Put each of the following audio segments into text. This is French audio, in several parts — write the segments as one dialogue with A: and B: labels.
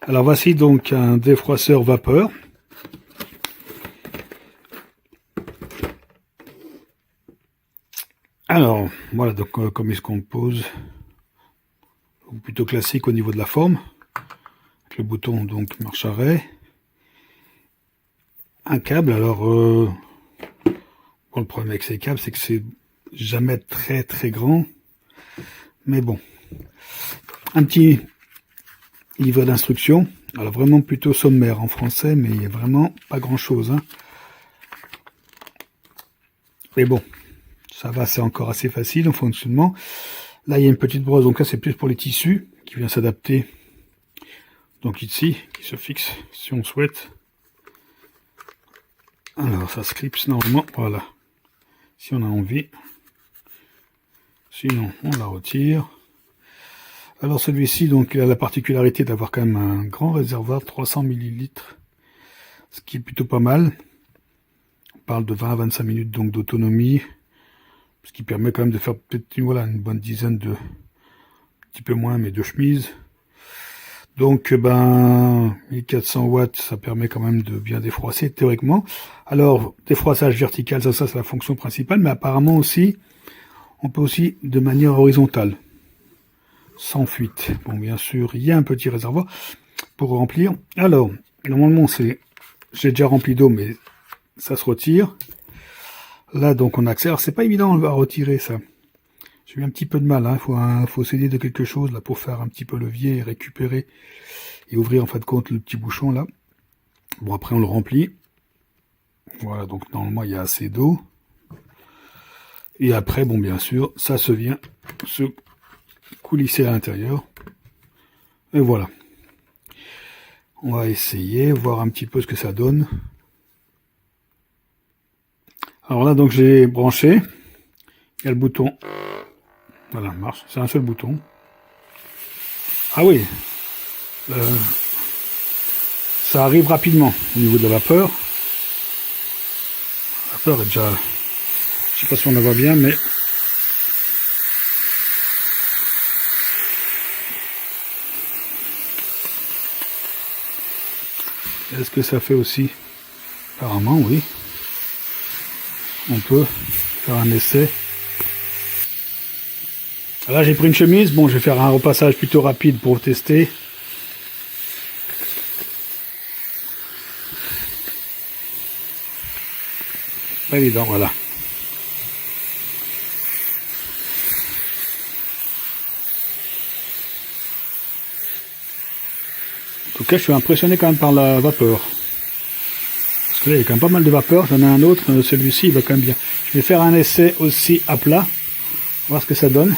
A: Alors voici donc un défroisseur vapeur. Alors voilà donc comme il se compose, plutôt classique au niveau de la forme, avec le bouton donc marche arrêt, un câble. Alors bon, le problème avec ces câbles c'est que c'est jamais très grand, mais bon, un petit livret d'instructions, alors vraiment plutôt sommaire en français, mais il n'y a vraiment pas grand chose, hein. Mais bon, ça va, c'est encore assez facile en fonctionnement. Là il y a une petite brosse, donc là c'est plus pour les tissus, qui vient s'adapter donc ici, qui se fixe si on souhaite. Alors ça se clipse normalement, voilà, si on a envie, sinon on la retire. Alors celui-ci donc il a la particularité d'avoir quand même un grand réservoir, 300 ml, ce qui est plutôt pas mal. On parle de 20 à 25 minutes donc d'autonomie, ce qui permet quand même de faire peut-être voilà, une bonne dizaine de, un petit peu moins, mais de chemises. Donc 1400 watts, ça permet quand même de bien défroisser théoriquement. Alors défroissage vertical, ça c'est la fonction principale, mais apparemment aussi on peut aussi de manière horizontale, sans fuite. Bon, bien sûr il y a un petit réservoir pour remplir. Alors normalement j'ai déjà rempli d'eau, mais ça se retire. Là donc on accède. Alors c'est pas évident à retirer ça. J'ai eu un petit peu de mal, hein. Faut s'aider de quelque chose là pour faire un petit peu levier et récupérer et ouvrir en fin de compte le petit bouchon là. Bon, après on le remplit. Voilà, donc normalement il y a assez d'eau. Et après, bon, bien sûr, ça se vient se coulisser à l'intérieur. Et voilà. On va essayer, voir un petit peu ce que ça donne. Alors là, donc j'ai branché. Il y a le bouton. Voilà, marche. C'est un seul bouton. Ah oui. Ça arrive rapidement au niveau de la vapeur. La vapeur est déjà... Je sais pas si on la voit bien, mais... Est-ce que ça fait aussi? Apparemment, oui. On peut faire un essai. Là, j'ai pris une chemise. Bon, je vais faire un repassage plutôt rapide pour tester. Pas évident, voilà. En tout cas, je suis impressionné quand même par la vapeur. Parce que là, il y a quand même pas mal de vapeur. J'en ai un autre. Celui-ci, il va quand même bien. Je vais faire un essai aussi à plat. Voir ce que ça donne.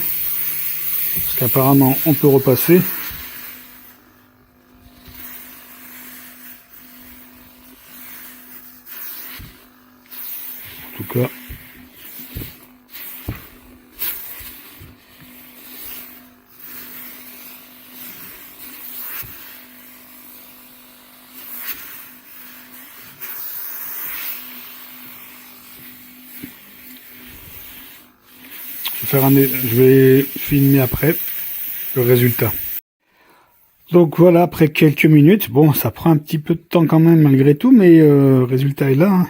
A: Parce qu'apparemment, on peut repasser. En tout cas. Je vais filmer après le résultat. Donc voilà, après quelques minutes, bon, ça prend un petit peu de temps quand même malgré tout, mais le résultat est là, hein.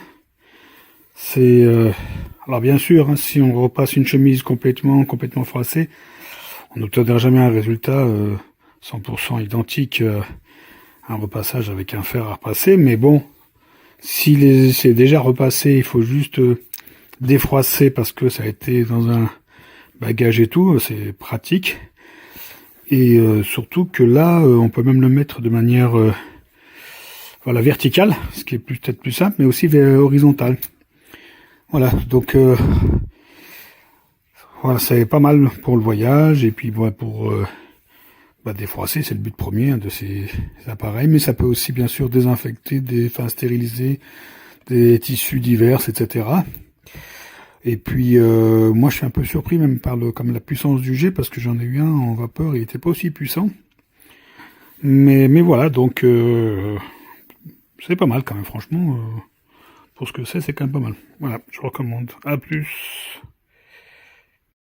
A: C'est alors bien sûr, hein, si on repasse une chemise complètement froissée, on n'obtiendra jamais un résultat 100% identique à un repassage avec un fer à repasser, mais bon, si c'est déjà repassé, il faut juste défroisser parce que ça a été dans un bagage et tout, c'est pratique. Et surtout que là, on peut même le mettre de manière voilà, verticale, ce qui est peut-être plus simple, mais aussi horizontale. Voilà, donc voilà, c'est pas mal pour le voyage, et puis voilà, pour défroisser, c'est le but premier de ces appareils, mais ça peut aussi bien sûr désinfecter, stériliser des tissus divers, etc. Et puis moi je suis un peu surpris même par comme la puissance du jet, parce que j'en ai eu un en vapeur, il n'était pas aussi puissant. Mais voilà, donc c'est pas mal quand même, franchement. Pour ce que c'est quand même pas mal. Voilà, je recommande. À plus.